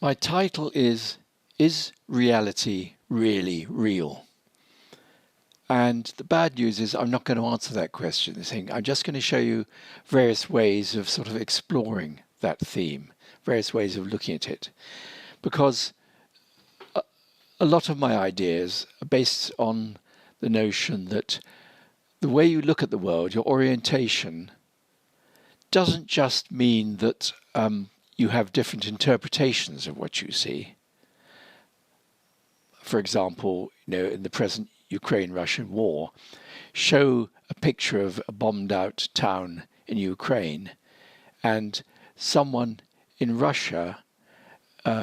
My title is Reality Really Real? And the bad news is I'm not going to answer that question. I'm just going to show you various ways of sort of exploring that theme, various ways of looking at it. Because a lot of my ideas are based on the notion that the way you look at the world, your orientation, doesn't just mean that you have different interpretations of what you see. For example, in the present Ukraine-Russian war, show a picture of a bombed-out town in Ukraine, and someone in Russia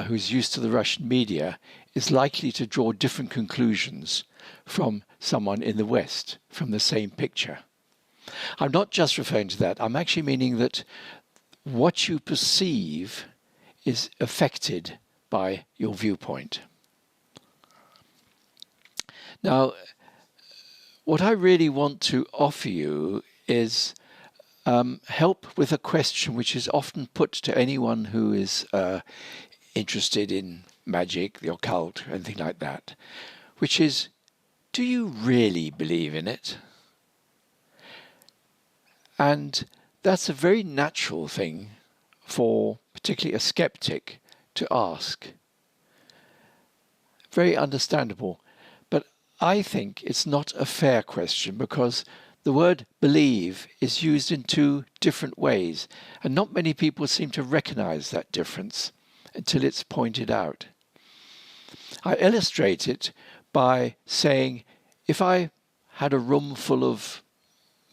who's used to the Russian media is likely to draw different conclusions from someone in the West from the same picture. I'm not just referring to that. I'm actually meaning that what you perceive is affected by your viewpoint. Now, what I really want to offer you is help with a question which is often put to anyone who is interested in magic, the occult, anything like that, which is, do you really believe in it? And that's a very natural thing for particularly a skeptic to ask. Very understandable. But I think it's not a fair question because the word believe is used in two different ways, and not many people seem to recognize that difference until it's pointed out. I illustrate it by saying, if I had a room full of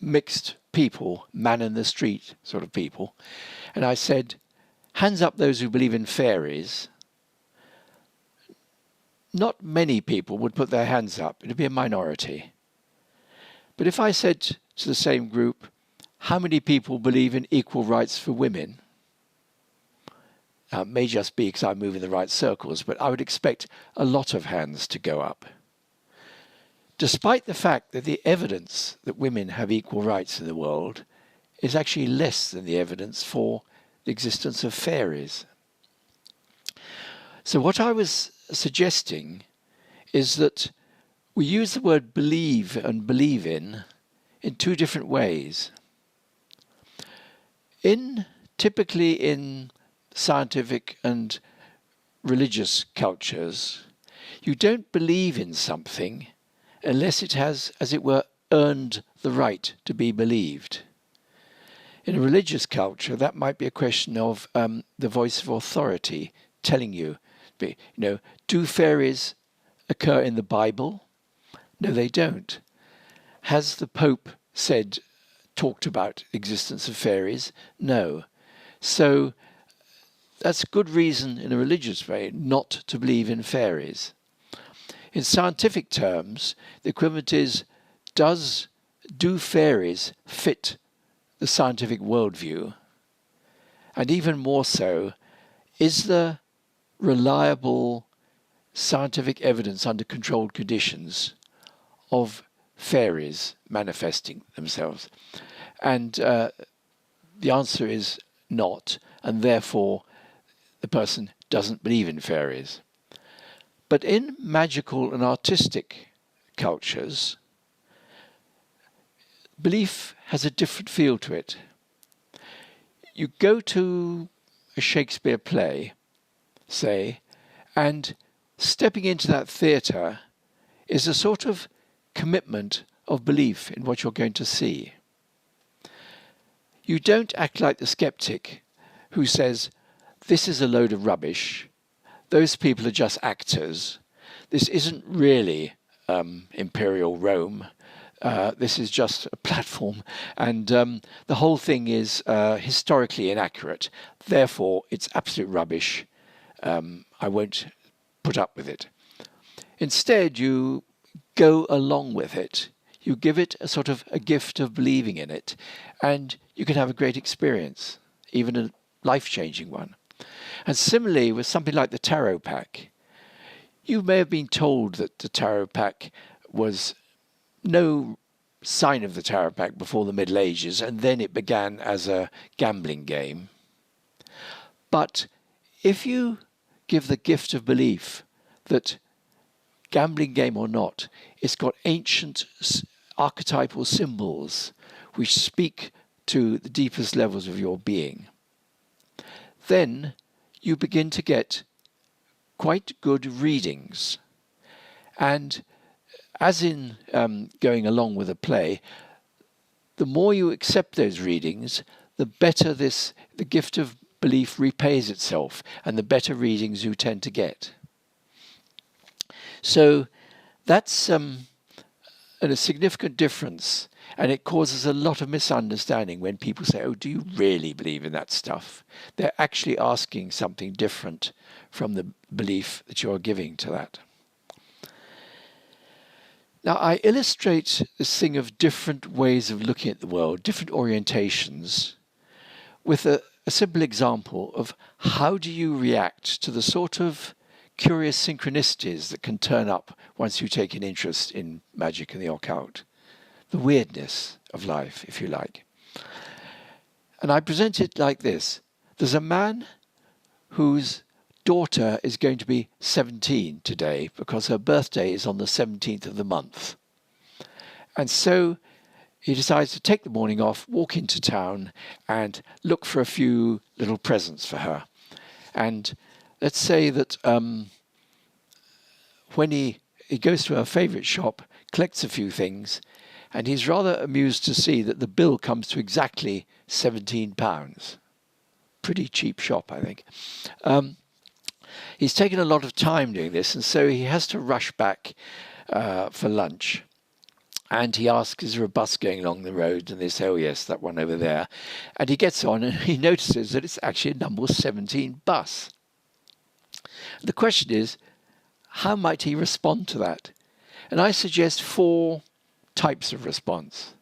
mixed people, man in the street sort of people, and I said, hands up those who believe in fairies, not many people would put their hands up. It would be a minority. But if I said to the same group, how many people believe in equal rights for women? It may just be because I move in the right circles, but I would expect a lot of hands to go up. Despite the fact that the evidence that women have equal rights in the world is actually less than the evidence for the existence of fairies. So what I was suggesting is that we use the word believe and believe in two different ways. Typically in scientific and religious cultures, you don't believe in something unless it has, as it were, earned the right to be believed. In a religious culture, that might be a question of the voice of authority telling you, do fairies occur in the Bible? No, they don't. Has the Pope talked about the existence of fairies? No. So that's good reason in a religious way not to believe in fairies. In scientific terms, the equivalent is, do fairies fit the scientific worldview? And even more so, is there reliable scientific evidence under controlled conditions of fairies manifesting themselves? And the answer is not, and therefore the person doesn't believe in fairies. But in magical and artistic cultures, belief has a different feel to it. You go to a Shakespeare play, say, and stepping into that theatre is a sort of commitment of belief in what you're going to see. You don't act like the skeptic who says, this is a load of rubbish, those people are just actors, this isn't really Imperial Rome, this is just a platform, and the whole thing is historically inaccurate, therefore it's absolute rubbish, I won't put up with it. Instead, you go along with it. You give it a sort of a gift of believing in it, and you can have a great experience, even a life-changing one. And similarly, with something like the tarot pack, you may have been told that the tarot pack was no sign of the tarot pack before the Middle Ages, and then it began as a gambling game. But if you give the gift of belief that, gambling game or not, it's got ancient archetypal symbols which speak to the deepest levels of your being, then you begin to get quite good readings. And as in going along with a play, the more you accept those readings, the better the gift of belief repays itself, and the better readings you tend to get. So that's a significant difference, and it causes a lot of misunderstanding when people say, oh, do you really believe in that stuff? They're actually asking something different from the belief that you're giving to that. Now, I illustrate this thing of different ways of looking at the world, different orientations, with a simple example of how do you react to the sort of curious synchronicities that can turn up once you take an interest in magic and the occult, the weirdness of life, if you like. And I present it like this. There's a man whose daughter is going to be 17 today because her birthday is on the 17th of the month. And so he decides to take the morning off, walk into town and look for a few little presents for her. And let's say that when he goes to her favourite shop, collects a few things, and he's rather amused to see that the bill comes to exactly £17. Pretty cheap shop, I think. He's taken a lot of time doing this, and so he has to rush back for lunch. And he asks, is there a bus going along the road? And they say, oh yes, that one over there. And he gets on and he notices that it's actually a number 17 bus. The question is, how might he respond to that? And I suggest 4 types of response.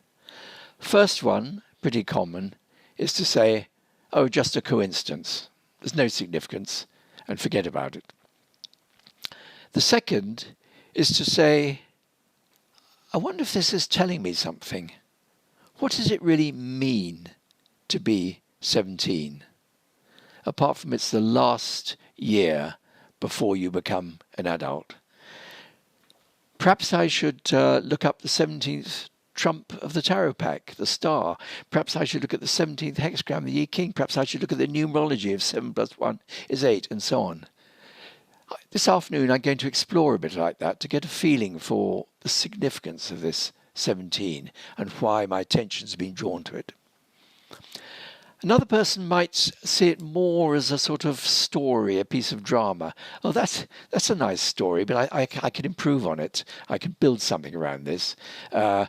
First one, pretty common, is to say, oh, just a coincidence. There's no significance, and forget about it. The second is to say, I wonder if this is telling me something. What does it really mean to be 17? Apart from it's the last year before you become an adult. Perhaps I should look up the 17th trump of the tarot pack, the star. Perhaps I should look at the 17th hexagram, the Yi King. Perhaps I should look at the numerology of 7 + 1 is 8, and so on. This afternoon I'm going to explore a bit like that to get a feeling for the significance of this 17 and why my attention's been drawn to it. Another person might see it more as a sort of story, a piece of drama. Oh, that's a nice story, but I can improve on it. I can build something around this. I'll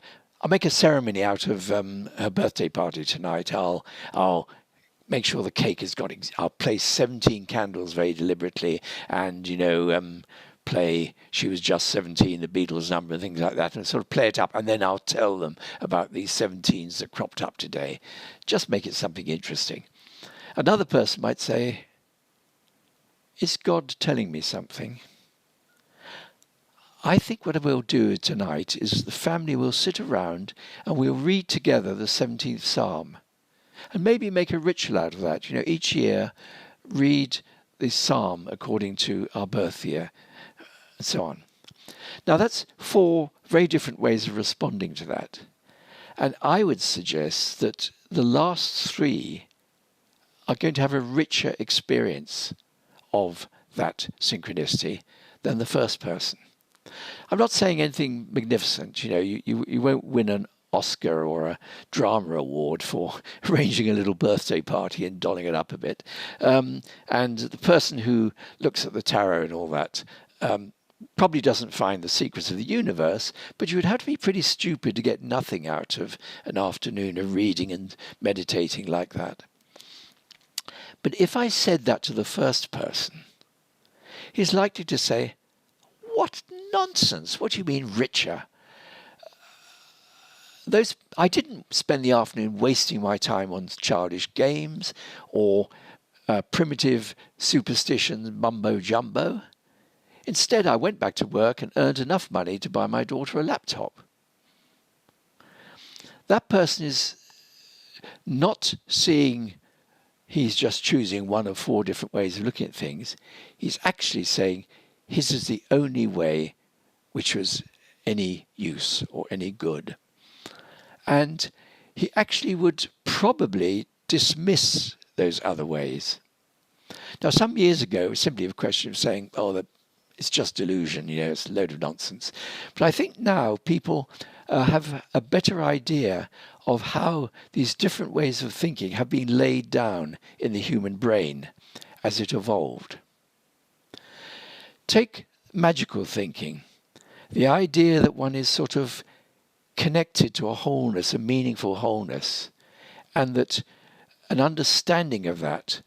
make a ceremony out of her birthday party tonight. I'll make sure the cake has got. I'll place 17 candles very deliberately, and play "She Was Just 17," the Beatles number, and things like that, and sort of play it up, and then I'll tell them about these 17s that cropped up today. Just make it something interesting. Another person might say, "Is God telling me something?" I think what we'll do tonight is the family will sit around and we'll read together the 17th Psalm, and maybe make a ritual out of that. Each year, read the Psalm according to our birth year, and so on. Now that's 4 very different ways of responding to that. And I would suggest that the last 3 are going to have a richer experience of that synchronicity than the first person. I'm not saying anything magnificent. You won't win an Oscar or a drama award for arranging a little birthday party and dolling it up a bit. And the person who looks at the tarot and all that probably doesn't find the secrets of the universe, but you would have to be pretty stupid to get nothing out of an afternoon of reading and meditating like that. But if I said that to the first person, he's likely to say, "What nonsense! What do you mean richer? I didn't spend the afternoon wasting my time on childish games or primitive superstitions, mumbo jumbo. Instead, I went back to work and earned enough money to buy my daughter a laptop." That person is not seeing he's just choosing one of four different ways of looking at things. He's actually saying his is the only way which was any use or any good. And he actually would probably dismiss those other ways. Now, some years ago, it was simply a question of saying, oh, it's just delusion, it's a load of nonsense. But I think now people have a better idea of how these different ways of thinking have been laid down in the human brain as it evolved. Take magical thinking, the idea that one is sort of connected to a wholeness, a meaningful wholeness, and that an understanding of that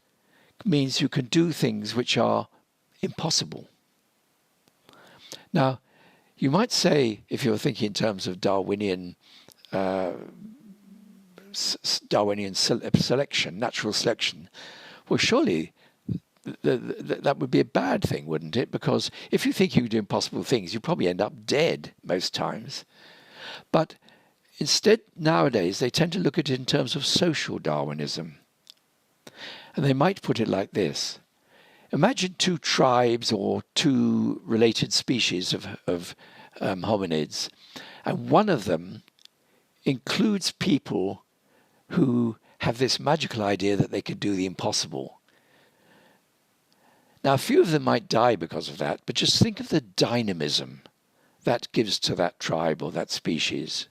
means you can do things which are impossible. Now, you might say, if you're thinking in terms of Darwinian selection, natural selection, well, surely that would be a bad thing, wouldn't it? Because if you think you do impossible things, you probably end up dead most times. But instead, nowadays, they tend to look at it in terms of social Darwinism. And they might put it like this. Imagine two tribes or two related species of hominids, and one of them includes people who have this magical idea that they can do the impossible. Now, a few of them might die because of that, but just think of the dynamism that gives to that tribe or that species.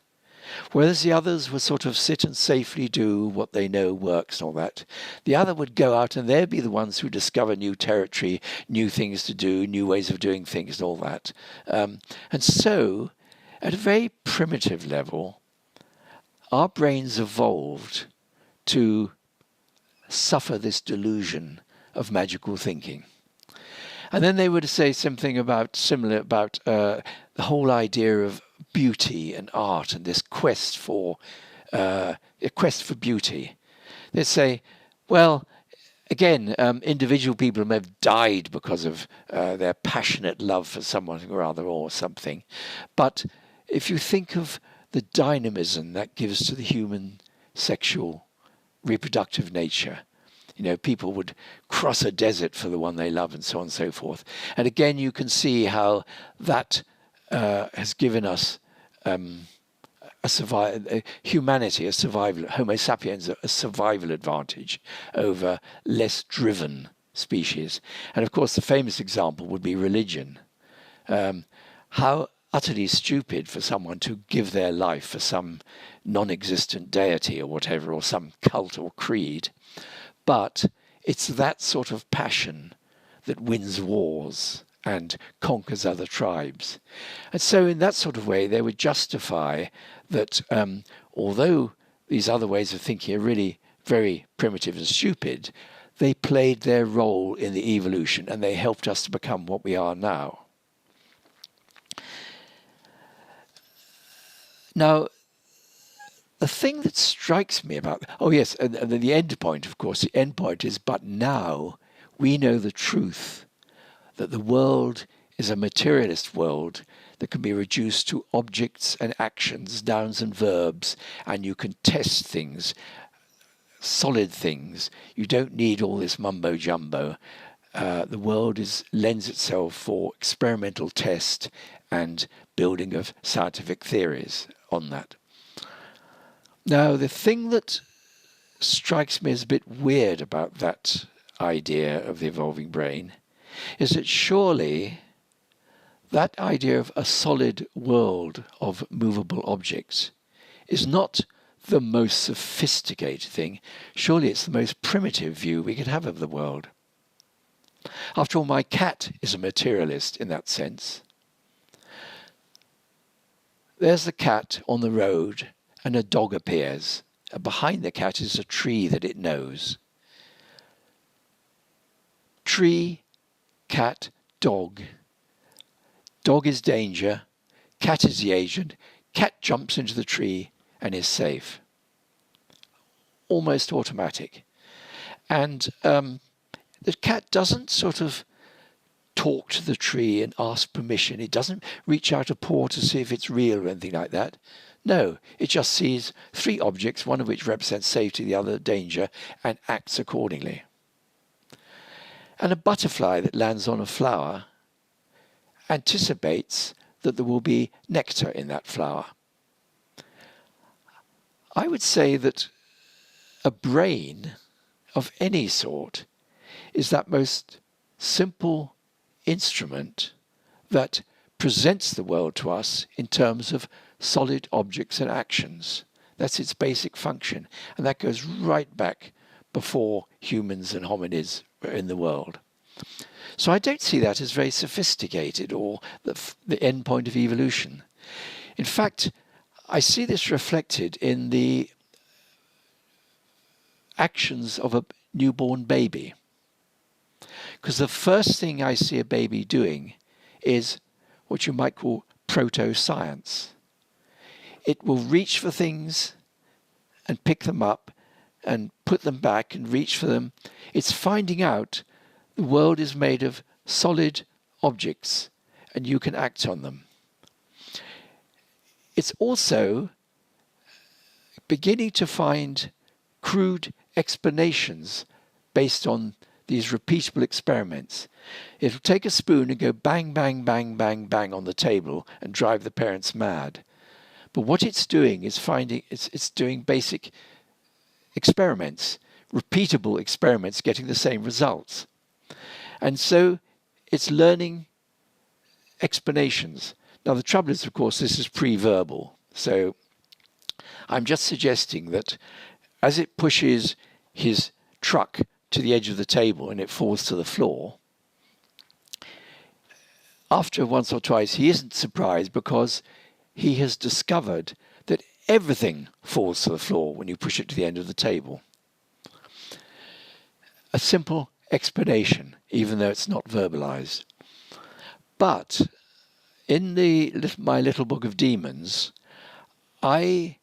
Whereas the others would sort of sit and safely do what they know works and all that. The other would go out and they'd be the ones who discover new territory, new things to do, new ways of doing things and all that. And so, at a very primitive level, our brains evolved to suffer this delusion of magical thinking. And then they would say something similar about the whole idea of beauty and art and this quest for beauty. They'd say, well, again, individual people may have died because of their passionate love for someone or other or something. But if you think of the dynamism that gives to the human sexual reproductive nature, people would cross a desert for the one they love and so on and so forth. And again, you can see how that has given us humanity, a survival, Homo sapiens, a survival advantage over less driven species. And of course, the famous example would be religion. How utterly stupid for someone to give their life for some non-existent deity or whatever, or some cult or creed. But it's that sort of passion that wins wars and conquers other tribes. And so in that sort of way, they would justify that although these other ways of thinking are really very primitive and stupid, they played their role in the evolution and they helped us to become what we are now. Now, the thing that strikes me about, and then the end point, of course, the end point is, but now we know the truth, that the world is a materialist world that can be reduced to objects and actions, nouns and verbs, and you can test things, solid things. You don't need all this mumbo jumbo. The world lends itself for experimental test and building of scientific theories on that. Now, the thing that strikes me as a bit weird about that idea of the evolving brain is that surely that idea of a solid world of movable objects is not the most sophisticated thing. Surely it's the most primitive view we could have of the world. After all, my cat is a materialist in that sense. There's the cat on the road and a dog appears. And behind the cat is a tree that it knows. Tree, cat, dog. Dog is danger. Cat is the agent. Cat jumps into the tree and is safe. Almost automatic. And the cat doesn't sort of talk to the tree and ask permission. It doesn't reach out a paw to see if it's real or anything like that. No, it just sees three objects, one of which represents safety, the other danger, and acts accordingly. And a butterfly that lands on a flower anticipates that there will be nectar in that flower. I would say that a brain of any sort is that most simple instrument that presents the world to us in terms of solid objects and actions. That's its basic function, and that goes right back before humans and hominids were in the world. So I don't see that as very sophisticated or the end point of evolution. In fact, I see this reflected in the actions of a newborn baby. Because the first thing I see a baby doing is what you might call proto-science. It will reach for things and pick them up and put them back and reach for them. It's finding out the world is made of solid objects and you can act on them. It's also beginning to find crude explanations based on these repeatable experiments. It'll take a spoon and go bang, bang, bang, bang, bang on the table and drive the parents mad. But what it's doing is it's doing basic experiments, repeatable experiments, getting the same results. And so it's learning explanations. Now the trouble is, of course, this is pre-verbal. So I'm just suggesting that as it pushes his truck to the edge of the table and it falls to the floor, after once or twice he isn't surprised, because he has discovered that everything falls to the floor when you push it to the end of the table. A simple explanation, even though it's not verbalized. But in my little book of demons, I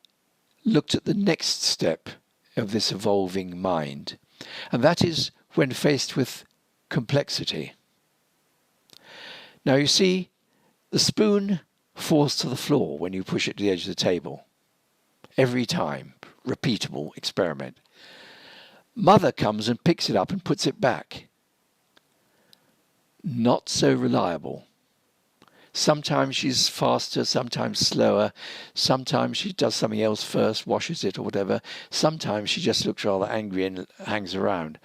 looked at the next step of this evolving mind, and that is when faced with complexity. Now you see, the spoon falls to the floor when you push it to the edge of the table. Every time, repeatable experiment. Mother comes and picks it up and puts it back. Not so reliable. Sometimes she's faster, sometimes slower. Sometimes she does something else first, washes it or whatever. Sometimes she just looks rather angry and hangs around.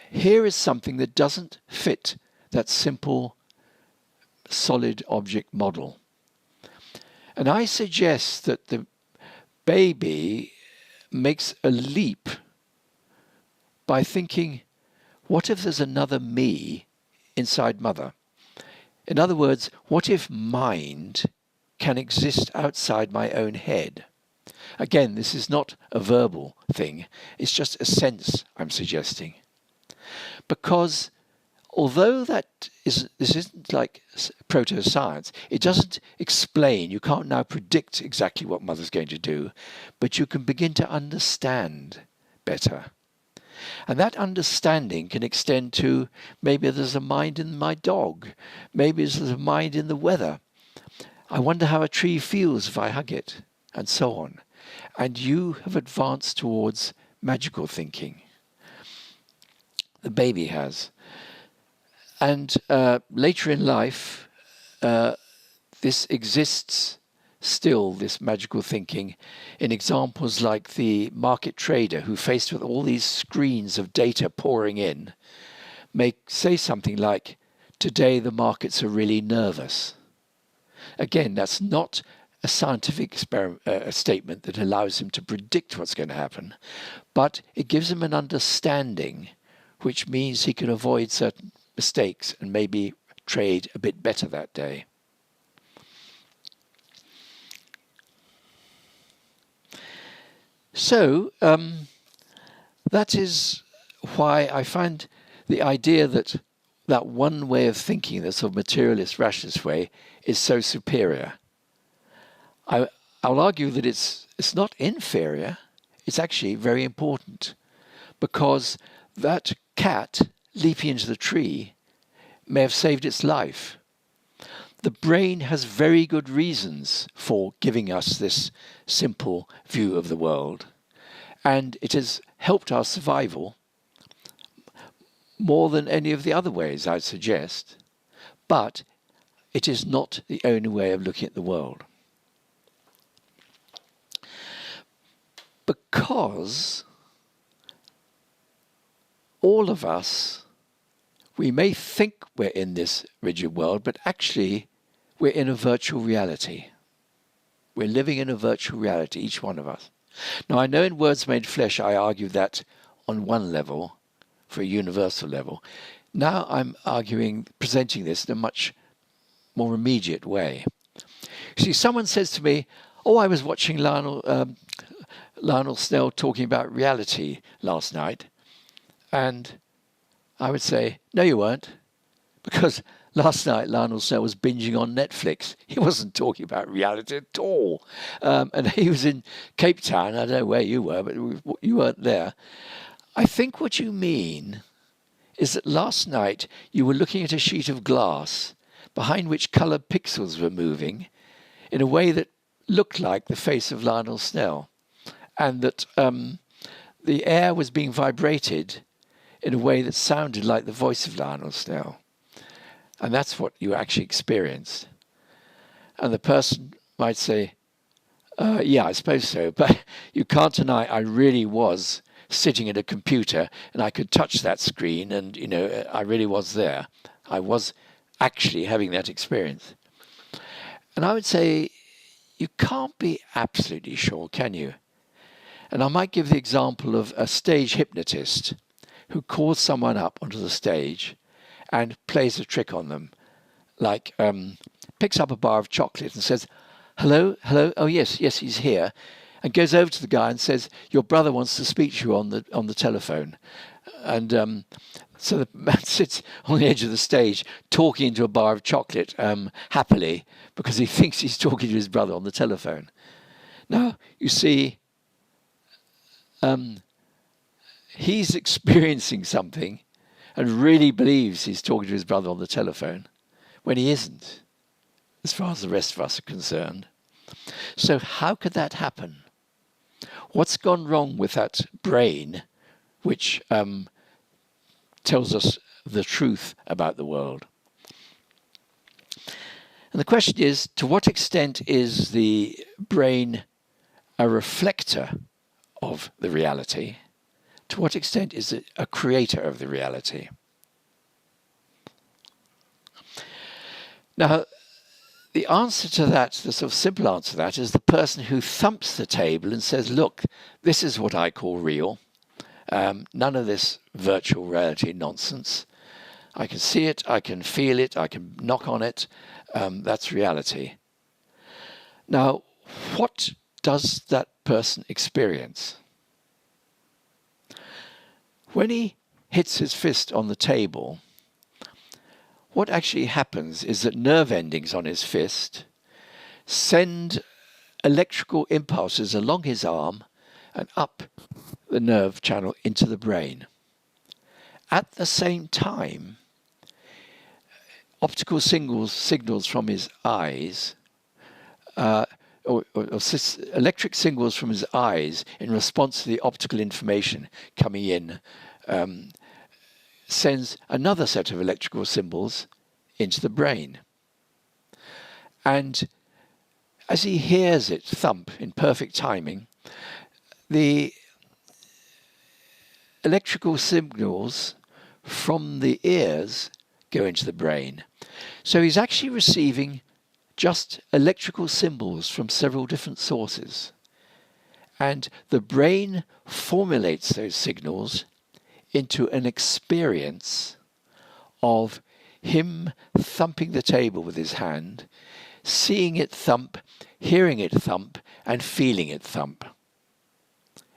Here is something that doesn't fit that simple, solid object model. And I suggest that the baby makes a leap by thinking, what if there's another me inside mother? In other words, what if mind can exist outside my own head? Again, this is not a verbal thing. It's just a sense I'm suggesting. Because although this isn't like proto-science, it doesn't explain, you can't now predict exactly what mother's going to do, but you can begin to understand better. And that understanding can extend to, maybe there's a mind in my dog, maybe there's a mind in the weather. I wonder how a tree feels if I hug it, and so on. And you have advanced towards magical thinking. The baby has. And later in life, this exists still, this magical thinking, in examples like the market trader who, faced with all these screens of data pouring in, may say something like, today the markets are really nervous. Again, that's not a scientific statement that allows him to predict what's going to happen, but it gives him an understanding, which means he can avoid certain mistakes and maybe trade a bit better that day. So that is why I find the idea that that one way of thinking, the sort of materialist, rationalist way, is so superior. I'll argue that it's not inferior. It's actually very important, because that cat leaping into the tree may have saved its life. The brain has very good reasons for giving us this simple view of the world, and it has helped our survival more than any of the other ways, I'd suggest. But it is not the only way of looking at the world. Because all of us, we may think we're in this rigid world, but actually we're in a virtual reality. We're living in a virtual reality, each one of us. Now, I know in Words Made Flesh I argue that on one level, for a universal level. Now I'm presenting this in a much more immediate way. See, someone says to me, oh, I was watching Lionel Snell talking about reality last night. And I would say, no, you weren't. Because last night Lionel Snell was binging on Netflix. He wasn't talking about reality at all. And he was in Cape Town. I don't know where you were, but you weren't there. I think what you mean is that last night you were looking at a sheet of glass behind which coloured pixels were moving in a way that looked like the face of Lionel Snell, and that the air was being vibrated in a way that sounded like the voice of Lionel Snell. And that's what you actually experienced. And the person might say, yeah, I suppose so, but you can't deny I really was sitting at a computer and I could touch that screen and, you know, I really was there. I was actually having that experience. And I would say you can't be absolutely sure, can you? And I might give the example of a stage hypnotist who calls someone up onto the stage and plays a trick on them, like picks up a bar of chocolate and says, hello, oh yes, he's here, and goes over to the guy and says, your brother wants to speak to you on the telephone. And so the man sits on the edge of the stage talking into a bar of chocolate happily because he thinks he's talking to his brother on the telephone. Now, you see, he's experiencing something and really believes he's talking to his brother on the telephone when he isn't, as far as the rest of us are concerned. So how could that happen? What's gone wrong with that brain which tells us the truth about the world? And the question is, to what extent is the brain a reflector of the reality? To what extent is it a creator of the reality? Now, the answer to that, the sort of simple answer to that, is the person who thumps the table and says, look, this is what I call real. None of this virtual reality nonsense. I can see it, I can feel it, I can knock on it. That's reality. Now, what does that person experience? When he hits his fist on the table, what actually happens is that nerve endings on his fist send electrical impulses along his arm and up the nerve channel into the brain. At the same time, optical signals from his eyes, electric signals from his eyes in response to the optical information coming in, sends another set of electrical symbols into the brain. And as he hears it thump in perfect timing, the electrical signals from the ears go into the brain. So he's actually receiving just electrical symbols from several different sources. And the brain formulates those signals into an experience of him thumping the table with his hand, seeing it thump, hearing it thump, and feeling it thump.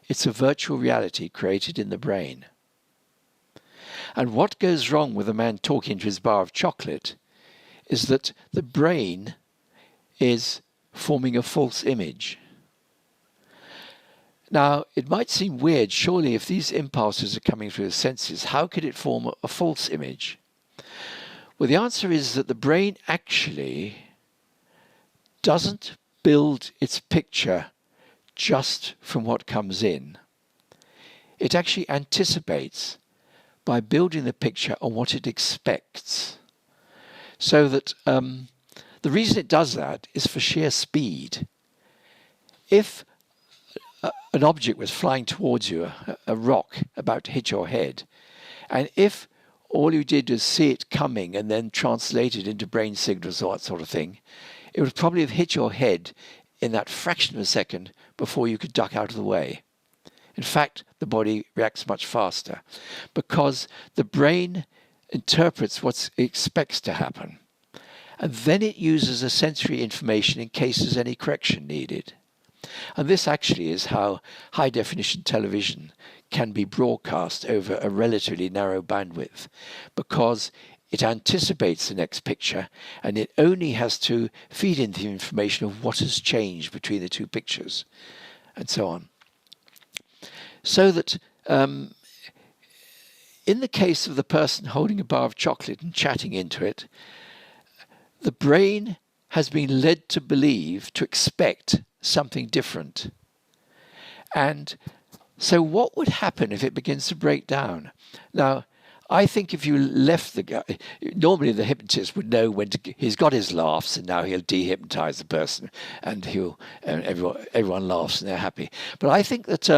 It's a virtual reality created in the brain. And what goes wrong with a man talking to his bar of chocolate is that the brain is forming a false image. Now, it might seem weird, surely, if these impulses are coming through the senses, how could it form a false image? Well, the answer is that the brain actually doesn't build its picture just from what comes in. It actually anticipates by building the picture on what it expects. So that the reason it does that is for sheer speed. If an object was flying towards you, a rock about to hit your head, and if all you did was see it coming and then translate it into brain signals or that sort of thing, it would probably have hit your head in that fraction of a second before you could duck out of the way. In fact, the body reacts much faster because the brain interprets what it expects to happen, and then it uses the sensory information in case there's any correction needed. And this actually is how high-definition television can be broadcast over a relatively narrow bandwidth, because it anticipates the next picture and it only has to feed in the information of what has changed between the two pictures and so on. So that in the case of the person holding a bar of chocolate and chatting into it, the brain has been led to believe, to expect something different. And so what would happen if it begins to break down? Now, I think if you left the guy, normally the hypnotist would know when he's got his laughs and now he'll dehypnotize the person and everyone laughs and they're happy. But I think that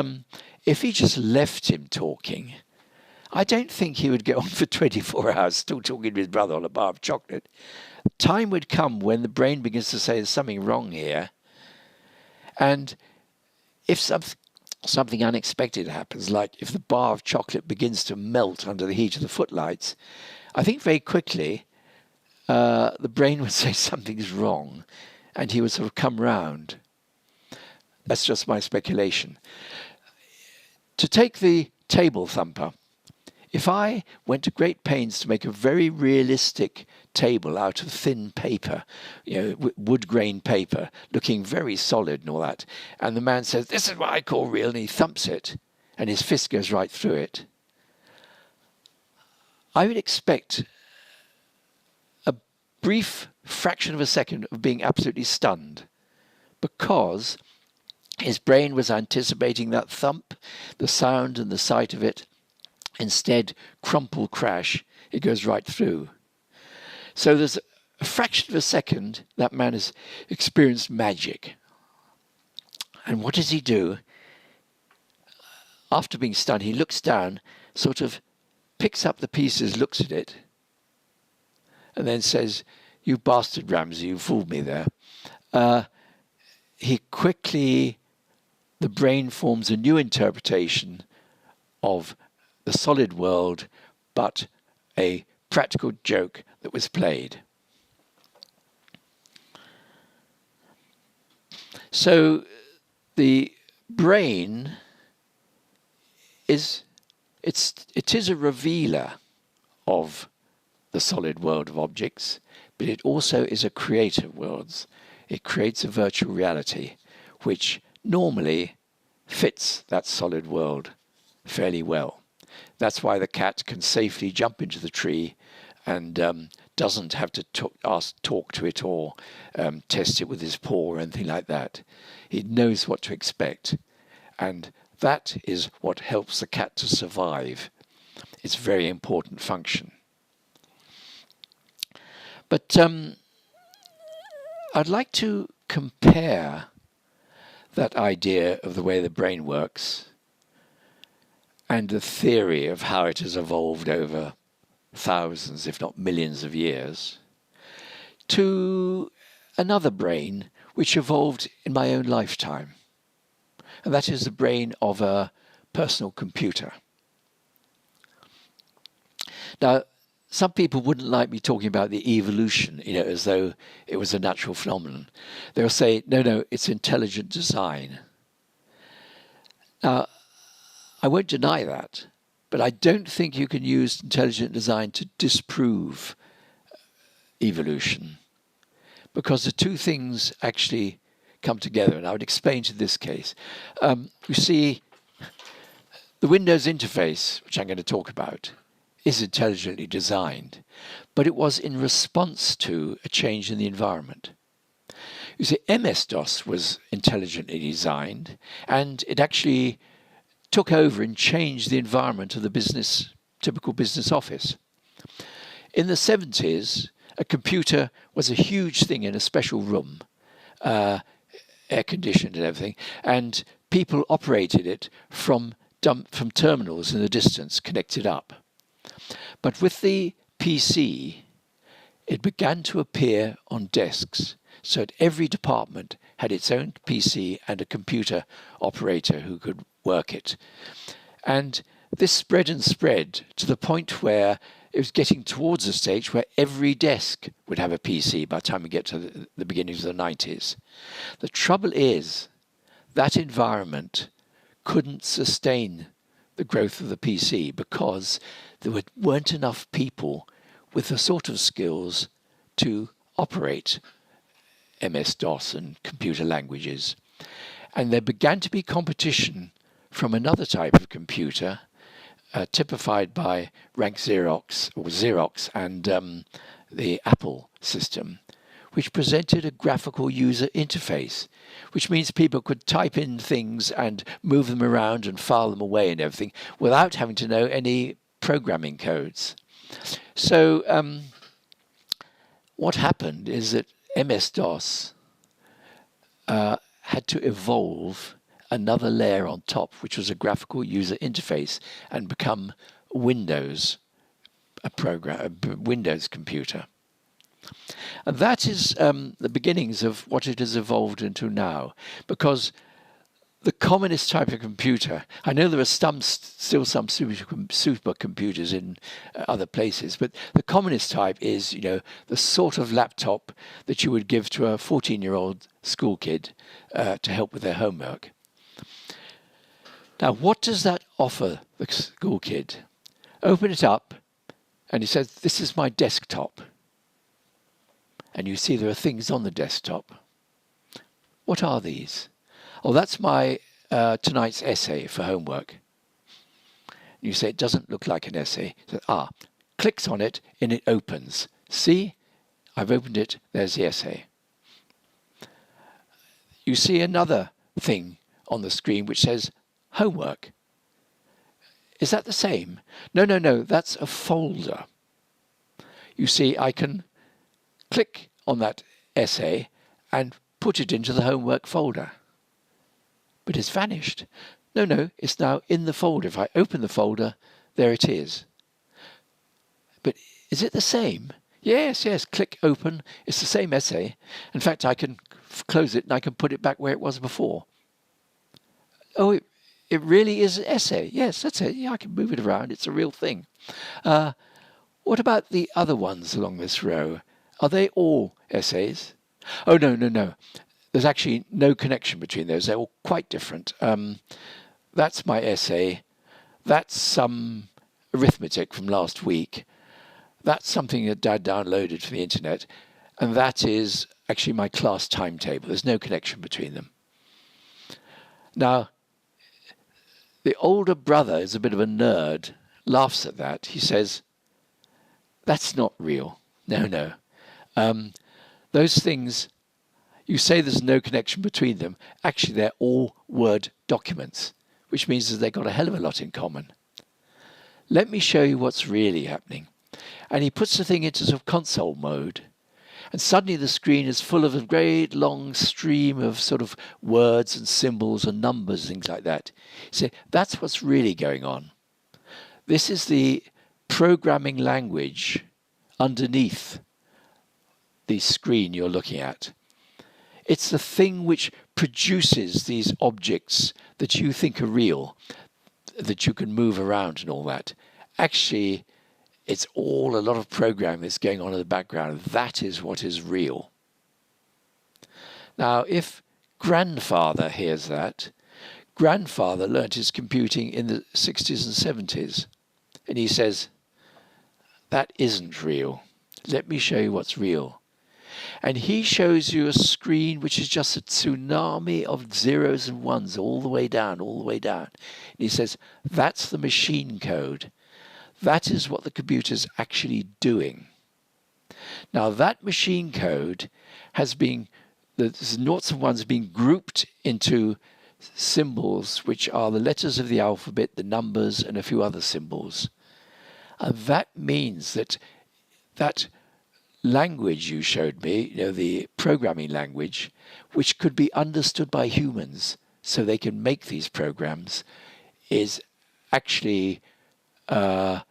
if he just left him talking, I don't think he would go on for 24 hours still talking to his brother on a bar of chocolate. Time would come when the brain begins to say there's something wrong here. And if something unexpected happens, like if the bar of chocolate begins to melt under the heat of the footlights, I think very quickly the brain would say something's wrong and he would sort of come round. That's just my speculation. To take the table thumper, if I went to great pains to make a very realistic table out of thin paper, wood grain paper, looking very solid and all that, and the man says, "This is what I call real," and he thumps it, and his fist goes right through it, I would expect a brief fraction of a second of being absolutely stunned, because his brain was anticipating that thump, the sound and the sight of it. Instead, crumple, crash, it goes right through. So there's a fraction of a second that man has experienced magic. And what does he do? After being stunned, he looks down, sort of picks up the pieces, looks at it, and then says, "You bastard, Ramsey, you fooled me there." The brain forms a new interpretation of the solid world, but a practical joke that was played. So the brain it is a revealer of the solid world of objects, but it also is a creator of worlds. It creates a virtual reality which normally fits that solid world fairly well. That's why the cat can safely jump into the tree and doesn't have to talk to it or test it with his paw or anything like that. It knows what to expect. And that is what helps the cat to survive. It's a very important function. But I'd like to compare that idea of the way the brain works and the theory of how it has evolved over thousands, if not millions of years, to another brain which evolved in my own lifetime. And that is the brain of a personal computer. Now, some people wouldn't like me talking about the evolution, as though it was a natural phenomenon. They'll say, no, it's intelligent design. Now, I won't deny that, but I don't think you can use intelligent design to disprove evolution, because the two things actually come together, and I would explain to this case. You see, the Windows interface, which I'm going to talk about, is intelligently designed, but it was in response to a change in the environment. You see, MS-DOS was intelligently designed, and it actually took over and changed the environment of the typical business office. In the 70s, a computer was a huge thing in a special room, air-conditioned and everything, and people operated it from terminals in the distance, connected up. But with the PC, it began to appear on desks, so that every department had its own PC and a computer operator who could work it. And this spread and spread to the point where it was getting towards a stage where every desk would have a PC by the time we get to the beginnings of the 90s. The trouble is that environment couldn't sustain the growth of the PC because there weren't enough people with the sort of skills to operate MS-DOS and computer languages. And there began to be competition from another type of computer, typified by rank Xerox and the Apple system, which presented a graphical user interface, which means people could type in things and move them around and file them away and everything without having to know any programming codes. So what happened is that MS-DOS had to evolve another layer on top, which was a graphical user interface, and become Windows, a Windows computer. And that is the beginnings of what it has evolved into now, because the commonest type of computer, I know there are still some supercomputers in other places, but the commonest type is, the sort of laptop that you would give to a 14-year-old school kid to help with their homework. Now, what does that offer the school kid? Open it up, and he says, "This is my desktop." And you see there are things on the desktop. What are these? Oh, that's my tonight's essay for homework. You say, it doesn't look like an essay. So, clicks on it and it opens. See, I've opened it, there's the essay. You see another thing on the screen which says homework. Is that the same? No, that's a folder. You see, I can click on that essay and put it into the homework folder. But it's vanished. No, it's now in the folder. If I open the folder, there it is. But is it the same? Yes, click open. It's the same essay. In fact, I can close it and I can put it back where it was before. Oh, it really is an essay. Yes, that's it. Yeah, I can move it around. It's a real thing. What about the other ones along this row? Are they all essays? Oh, no. There's actually no connection between those. They're all quite different. That's my essay. That's some arithmetic from last week. That's something that Dad downloaded from the internet. And that is actually my class timetable. There's no connection between them. Now, the older brother is a bit of a nerd, laughs at that. He says, that's not real. No. Those things, you say there's no connection between them. Actually, they're all Word documents, which means that they've got a hell of a lot in common. Let me show you what's really happening. And he puts the thing into sort of console mode. And suddenly the screen is full of a great long stream of sort of words and symbols and numbers, things like that. So that's what's really going on. This is the programming language underneath the screen you're looking at. It's the thing which produces these objects that you think are real, that you can move around and all that. Actually, it's all a lot of programming that's going on in the background. That is what is real. Now, if grandfather hears that, grandfather learnt his computing in the 60s and 70s. And he says, that isn't real. Let me show you what's real. And he shows you a screen which is just a tsunami of zeros and ones all the way down, all the way down. And he says, that's the machine code. That is what the computer's actually doing. Now that machine code has been, the noughts and ones have been grouped into symbols which are the letters of the alphabet, the numbers, and a few other symbols. And that means that that language you showed me, the programming language, which could be understood by humans so they can make these programs, is actually a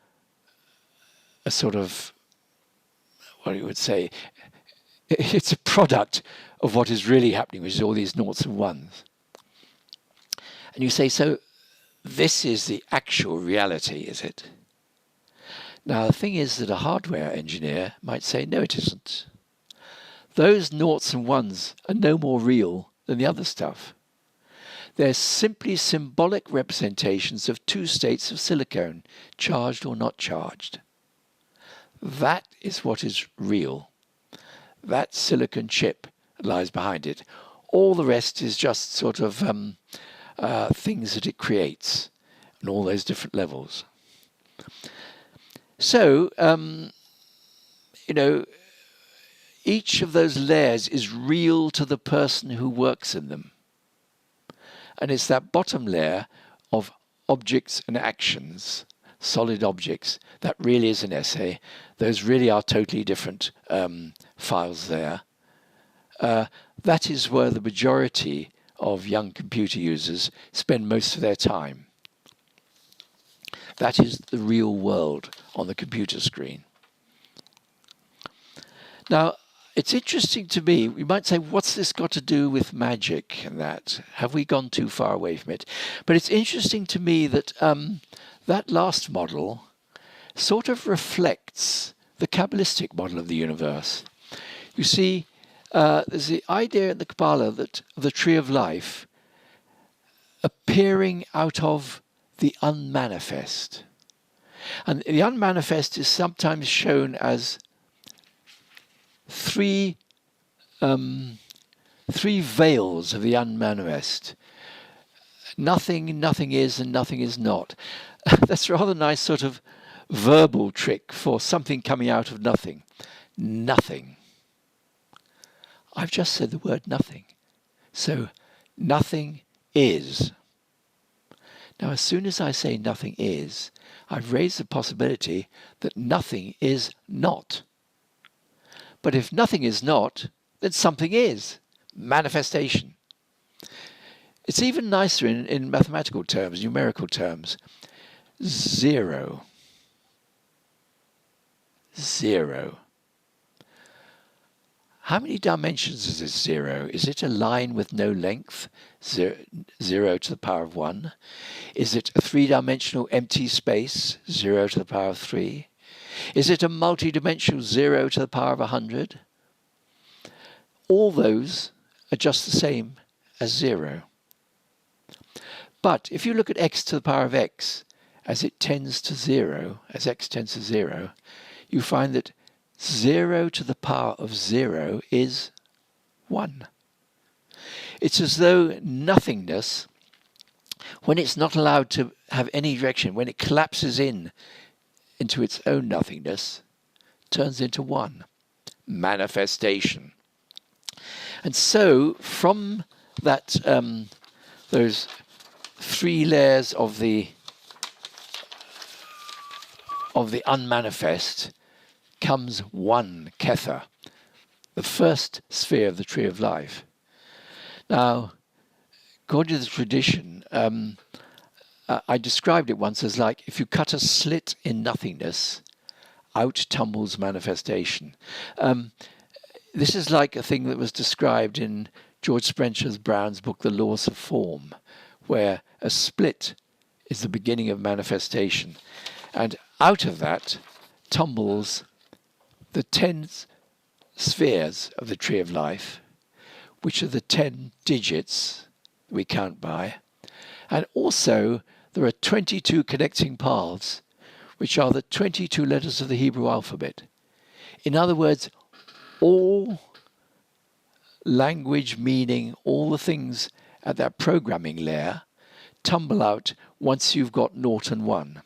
sort of, what you would say, it's a product of what is really happening, which is all these noughts and ones. And you say, so this is the actual reality, is it? Now, the thing is that a hardware engineer might say, no, it isn't. Those noughts and ones are no more real than the other stuff. They're simply symbolic representations of two states of silicon, charged or not charged. That is what is real. That silicon chip lies behind it. All the rest is just sort of things that it creates on all those different levels. So, each of those layers is real to the person who works in them. And it's that bottom layer of objects and actions, solid objects, that really is an essay. Those really are totally different files there. That is where the majority of young computer users spend most of their time. That is the real world on the computer screen. Now, it's interesting to me, we might say, what's this got to do with magic and that? Have we gone too far away from it? But it's interesting to me that that last model sort of reflects the Kabbalistic model of the universe. You see, there's the idea in the Cabalah that the tree of life appearing out of the unmanifest. And the unmanifest is sometimes shown as three veils of the unmanifest. Nothing, nothing is, and nothing is not. That's a rather nice sort of verbal trick for something coming out of nothing. Nothing. I've just said the word nothing. So nothing is. Now, as soon as I say nothing is, I've raised the possibility that nothing is not. But if nothing is not, then something is. Manifestation. It's even nicer in mathematical terms, numerical terms. Zero. Zero. How many dimensions is this zero? Is it a line with no length? Zero to the power of 1. Is it a three-dimensional empty space? 0 to the power of 3. Is it a multi-dimensional 0 to the power of 100? All those are just the same as 0. But if you look at x to the power of x, as it tends to 0, as x tends to 0, you find that 0 to the power of 0 is 1. It's as though nothingness, when it's not allowed to have any direction, when it collapses into its own nothingness, turns into 1. Manifestation. And so, from that, those three layers of the unmanifest, comes one kether, the first sphere of the tree of life. Now, according to the tradition, I described it once as like if you cut a slit in nothingness, out tumbles manifestation. This is like a thing that was described in George Spencer Brown's book, The Laws of Form, where a split is the beginning of manifestation. And out of that tumbles the 10 spheres of the tree of life, which are the 10 digits we count by. And also there are 22 connecting paths, which are the 22 letters of the Hebrew alphabet. In other words, all language, meaning, all the things at that programming layer tumble out once you've got naught and one.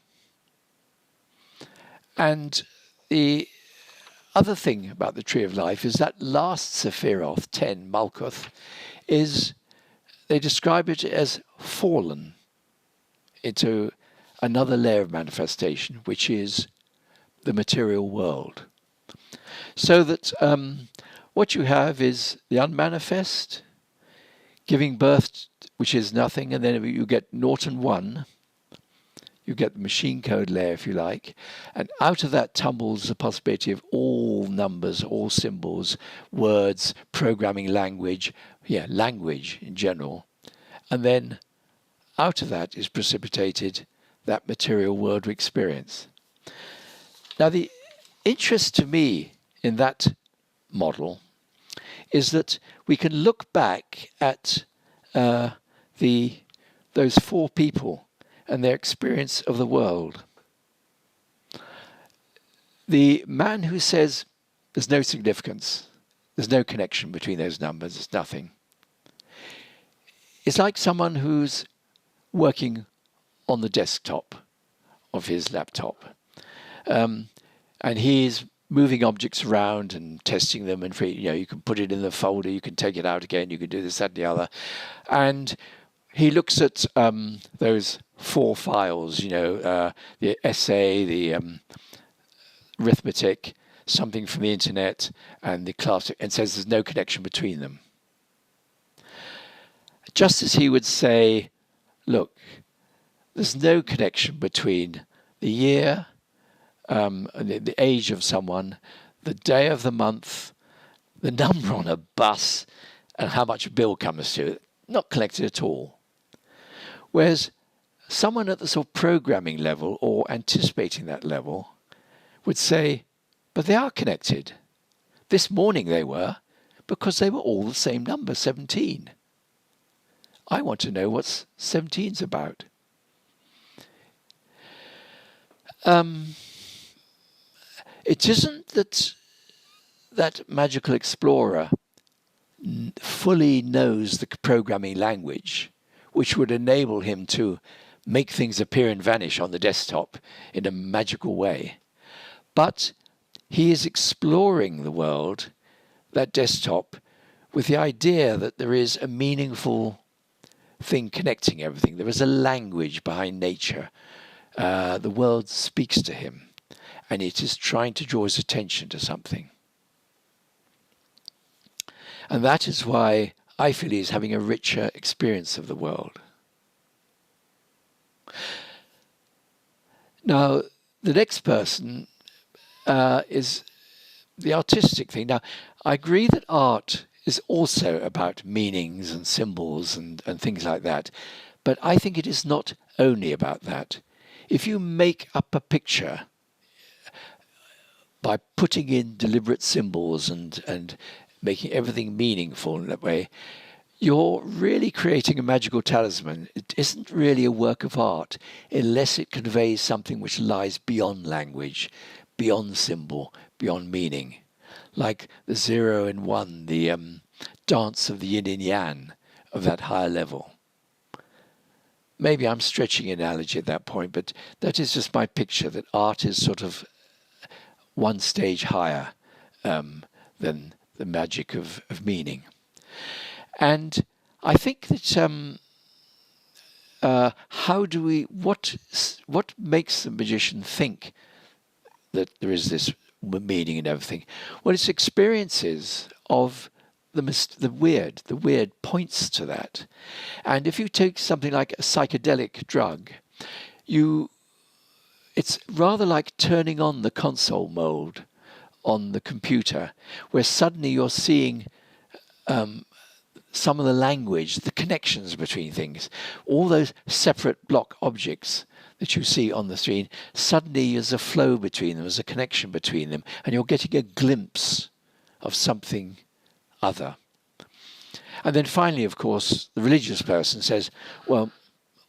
And the other thing about the tree of life is that last Sephiroth, 10, Malkuth, is, they describe it as fallen into another layer of manifestation, which is the material world. So that what you have is the unmanifest, giving birth, which is nothing, and then you get naught and one. You get the machine code layer, if you like, and out of that tumbles the possibility of all numbers, all symbols, words, programming language, language in general. And then out of that is precipitated that material world we experience. Now, the interest to me in that model is that we can look back at those four people and their experience of the world. The man who says there's no significance, there's no connection between those numbers, it's nothing. It's like someone who's working on the desktop of his laptop. And he's moving objects around and testing them, and you can put it in the folder, you can take it out again, you can do this, that, and the other. And he looks at those four files, the essay, the arithmetic, something from the internet, and the class, and says there's no connection between them. Just as he would say, look, there's no connection between the year, the age of someone, the day of the month, the number on a bus, and how much a bill comes to. Not connected at all. Whereas someone at the sort of programming level or anticipating that level would say, but they are connected. This morning they were, because they were all the same number, 17. I want to know what 17's about. It isn't that magical explorer fully knows the programming language, which would enable him to make things appear and vanish on the desktop in a magical way. But he is exploring the world, that desktop, with the idea that there is a meaningful thing connecting everything. There is a language behind nature. The world speaks to him, and it is trying to draw his attention to something. And that is why I feel he's having a richer experience of the world. Now, the next person is the artistic thing. Now, I agree that art is also about meanings and symbols and things like that, but I think it is not only about that. If you make up a picture by putting in deliberate symbols and making everything meaningful in that way, you're really creating a magical talisman. It isn't really a work of art unless it conveys something which lies beyond language, beyond symbol, beyond meaning. Like the 0 and 1, the dance of the yin and yang of that higher level. Maybe I'm stretching analogy at that point, but that is just my picture, that art is sort of one stage higher than the magic of meaning. And I think that what makes the magician think that there is this meaning in everything? Well, it's experiences of the weird points to that. And if you take something like a psychedelic drug, it's rather like turning on the console mode on the computer, where suddenly you're seeing some of the language, the connections between things, all those separate block objects that you see on the screen. Suddenly there's a flow between them, there's a connection between them, and you're getting a glimpse of something other. And then finally, of course, the religious person says, well,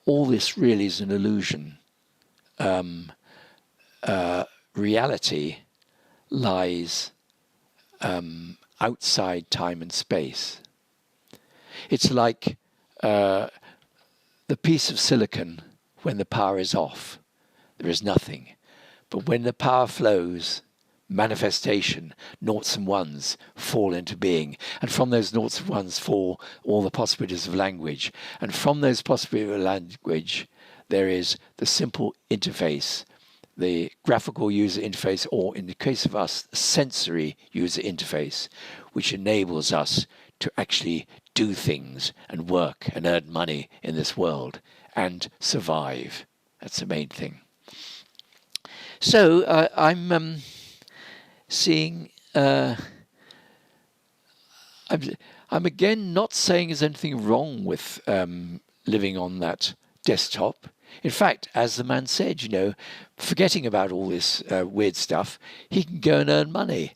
all this really is an illusion. Reality lies outside time and space. It's like the piece of silicon when the power is off. There is nothing. But when the power flows, manifestation, noughts and ones fall into being. And from those noughts and ones fall all the possibilities of language. And from those possibilities of language, there is the simple interface, the graphical user interface, or in the case of us, the sensory user interface, which enables us to actually do things and work and earn money in this world and survive. That's the main thing. So I'm seeing, I'm again not saying there's anything wrong with living on that desktop. In fact, as the man said, you know, forgetting about all this weird stuff, he can go and earn money.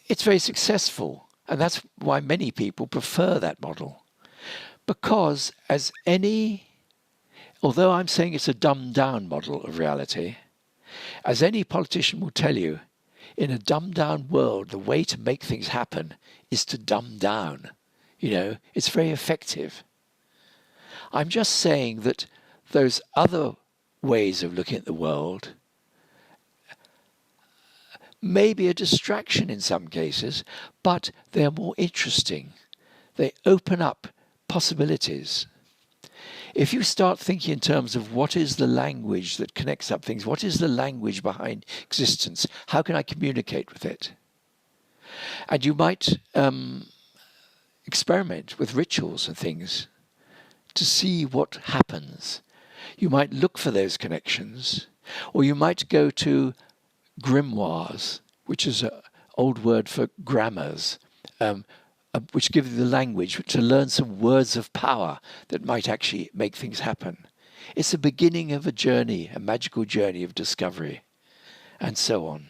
It's very successful, and that's why many people prefer that model. Because although I'm saying it's a dumbed-down model of reality, as any politician will tell you, in a dumbed-down world, the way to make things happen is to dumb down. You know, it's very effective. I'm just saying that those other ways of looking at the world may be a distraction in some cases, but they're more interesting. They open up possibilities. If you start thinking in terms of what is the language that connects up things, what is the language behind existence, how can I communicate with it? And you might experiment with rituals and things to see what happens. You might look for those connections, or you might go to grimoires, which is an old word for grammars, which give you the language to learn some words of power that might actually make things happen. It's the beginning of a journey, a magical journey of discovery, and so on.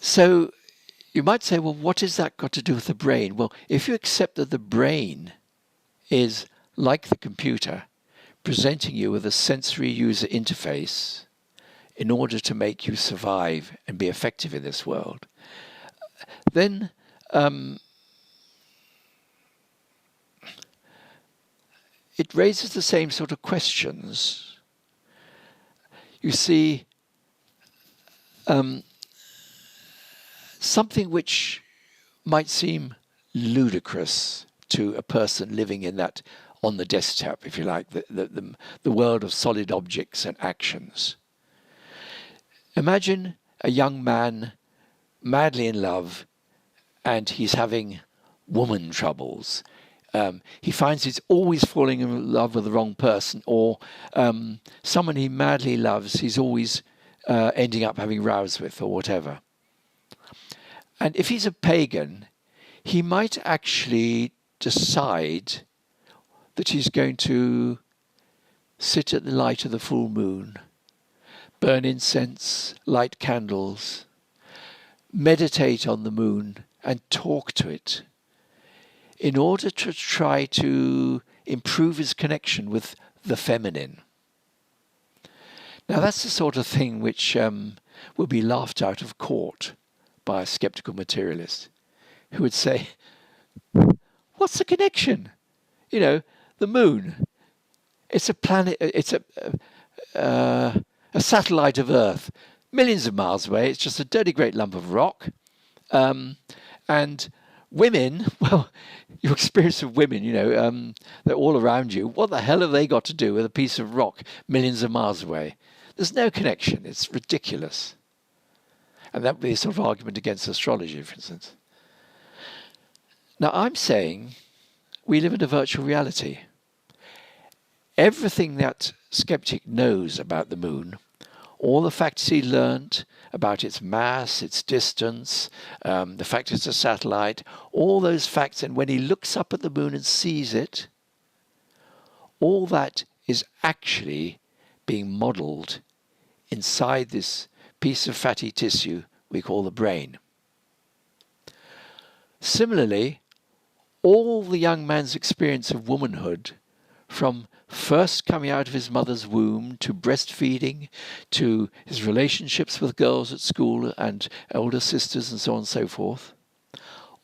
So you might say, well, what has that got to do with the brain? Well, if you accept that the brain is like the computer, presenting you with a sensory user interface in order to make you survive and be effective in this world, then it raises the same sort of questions. You see, something which might seem ludicrous to a person living in that, on the desktop, if you like, the world of solid objects and actions. Imagine a young man madly in love, and he's having woman troubles. He finds he's always falling in love with the wrong person, or someone he madly loves, he's always ending up having rows with, or whatever. And if he's a pagan, he might actually decide that he's going to sit at the light of the full moon, burn incense, light candles, meditate on the moon, and talk to it in order to try to improve his connection with the feminine. Now, that's the sort of thing which will be laughed out of court by a skeptical materialist who would say, what's the connection? You know, the moon, it's a planet, it's a satellite of Earth, millions of miles away. It's just a dirty great lump of rock. And women, well, your experience of women, you know, they're all around you. What the hell have they got to do with a piece of rock millions of miles away? There's no connection. It's ridiculous. And that would be a sort of argument against astrology, for instance. Now, I'm saying we live in a virtual reality. Everything that skeptic knows about the moon, all the facts he learned about its mass, its distance, the fact it's a satellite, all those facts, and when he looks up at the moon and sees it, all that is actually being modeled inside this piece of fatty tissue we call the brain. Similarly, all the young man's experience of womanhood from first coming out of his mother's womb to breastfeeding, to his relationships with girls at school and elder sisters and so on and so forth,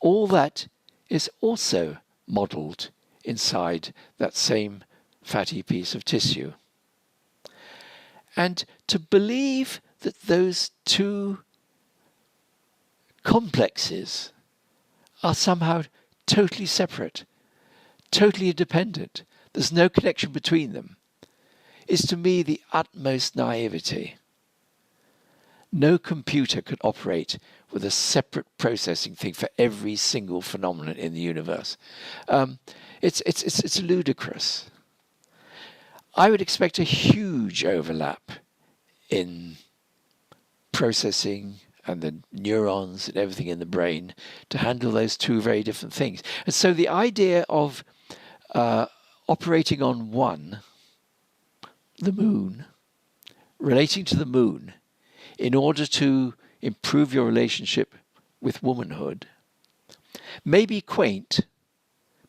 all that is also modelled inside that same fatty piece of tissue. And to believe that those two complexes are somehow totally separate, totally independent, there's no connection between them, is to me the utmost naivety. No computer could operate with a separate processing thing for every single phenomenon in the universe. It's ludicrous. I would expect a huge overlap in processing and the neurons and everything in the brain to handle those two very different things. And so the idea of operating on one, the moon, relating to the moon, in order to improve your relationship with womanhood, may be quaint,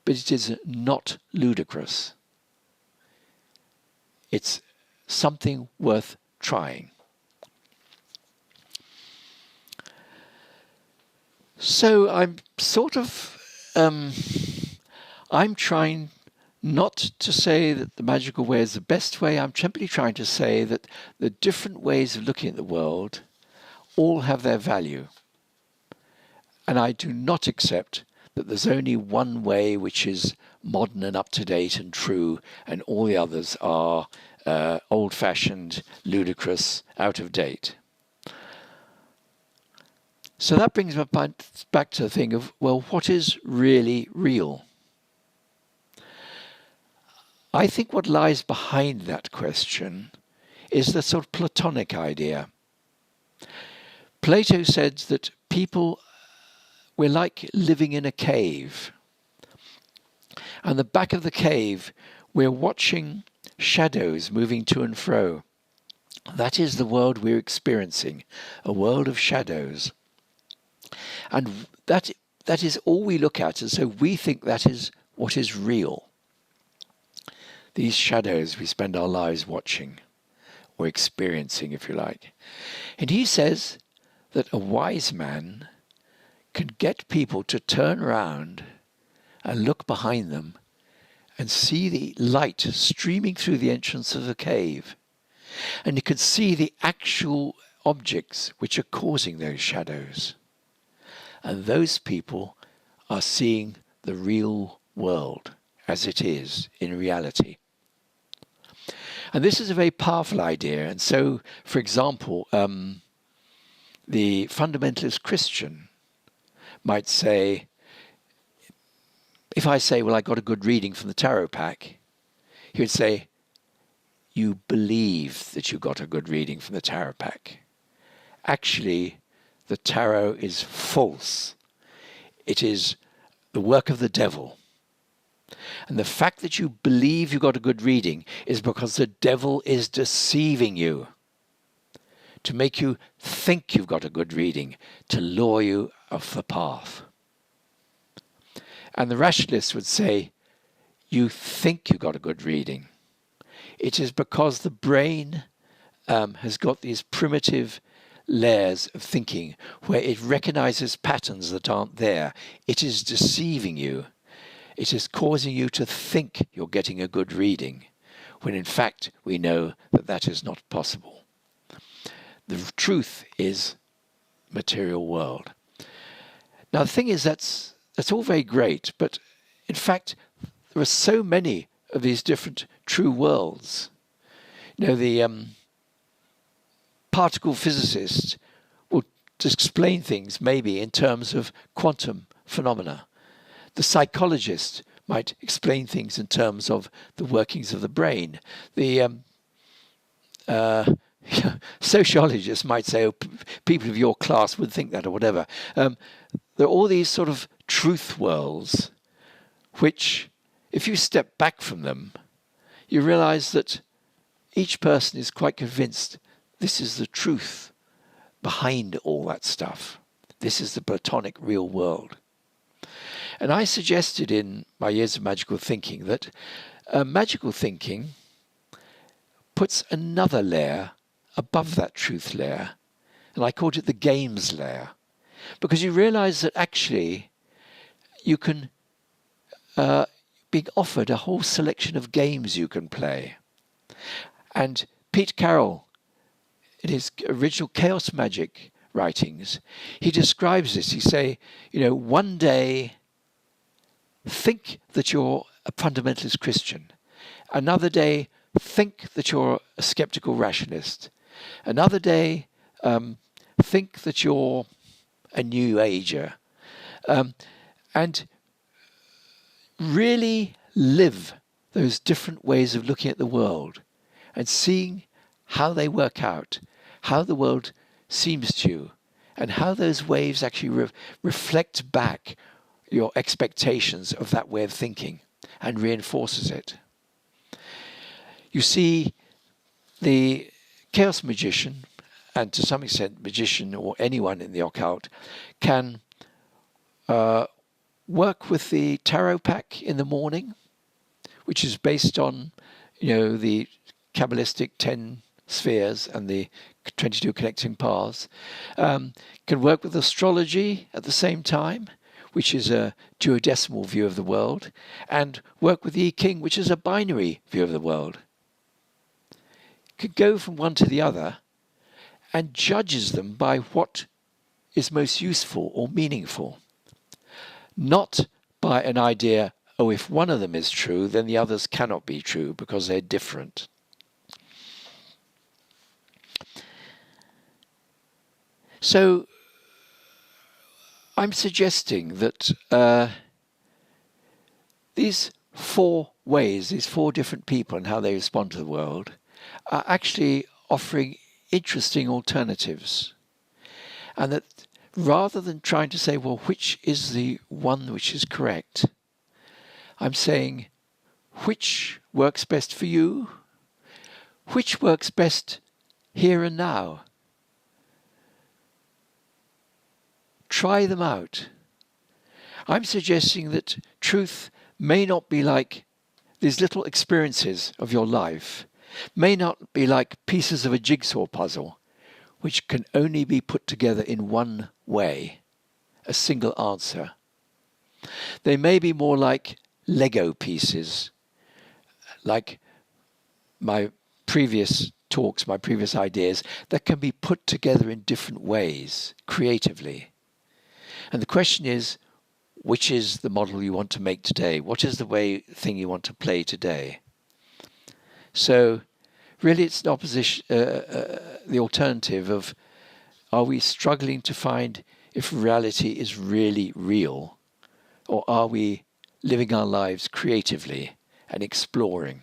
but it is not ludicrous. It's something worth trying. So I'm sort of, I'm trying not to say that the magical way is the best way. I'm simply trying to say that the different ways of looking at the world all have their value. And I do not accept that there's only one way which is modern and up-to-date and true, and all the others are old-fashioned, ludicrous, out of date. So that brings me back to the thing of, well, what is really real? I think what lies behind that question is the sort of Platonic idea. Plato said that we're like living in a cave. And the back of the cave, we're watching shadows moving to and fro. That is the world we're experiencing, a world of shadows. And that is all we look at, and so we think that is what is real. These shadows we spend our lives watching, or experiencing, if you like. And he says that a wise man can get people to turn around and look behind them and see the light streaming through the entrance of the cave. And you can see the actual objects which are causing those shadows. And those people are seeing the real world as it is in reality. And this is a very powerful idea. And so, for example, the fundamentalist Christian might say, if I say, well, I got a good reading from the tarot pack, he would say, you believe that you got a good reading from the tarot pack. Actually, the tarot is false. It is the work of the devil. And the fact that you believe you got a good reading is because the devil is deceiving you to make you think you've got a good reading, to lure you off the path. And the rationalists would say, you think you got a good reading. It is because the brain has got these primitive layers of thinking where it recognizes patterns that aren't there. It is deceiving you. It is causing you to think you're getting a good reading, when in fact we know that that is not possible. The truth is material world. Now the thing is, that's all very great, but in fact there are so many of these different true worlds. You know, the particle physicist will explain things maybe in terms of quantum phenomena. The psychologist might explain things in terms of the workings of the brain. The sociologist might say, oh, people of your class would think that, or whatever. There are all these sort of truth worlds which, if you step back from them, you realize that each person is quite convinced this is the truth behind all that stuff. This is the Platonic real world. And I suggested in my Years of Magical Thinking that Magical thinking puts another layer above that truth layer, and I called it the games layer, because you realize that actually you can be offered a whole selection of games you can play. And Pete Carroll, in his original Chaos Magic writings, he describes this. He say, one day think that you're a fundamentalist Christian. Another day think that you're a skeptical rationalist. Another day think that you're a New Ager. And really live those different ways of looking at the world and seeing how they work out, how the world seems to you, and how those waves actually reflect back your expectations of that way of thinking and reinforces it. You see, the chaos magician, and to some extent magician or anyone in the occult, can work with the tarot pack in the morning, which is based on, the Kabbalistic 10 spheres and the 22 connecting paths. Can work with astrology at the same time, which is a duodecimal view of the world, and work with the I Ching, which is a binary view of the world. Could go from one to the other and judges them by what is most useful or meaningful. Not by an idea, if one of them is true, then the others cannot be true because they're different. So I'm suggesting that these four ways, these four different people and how they respond to the world, are actually offering interesting alternatives. And that rather than trying to say, well, which is the one which is correct, I'm saying, which works best for you? Which works best here and now? Try them out. I'm suggesting that truth may not be like these little experiences of your life, may not be like pieces of a jigsaw puzzle, which can only be put together in one way, a single answer. They may be more like Lego pieces, like my previous talks, my previous ideas, that can be put together in different ways, creatively. And the question is, which is the model you want to make today? What is the thing you want to play today? So really it's the opposition, the alternative of, are we struggling to find if reality is really real, or are we living our lives creatively and exploring?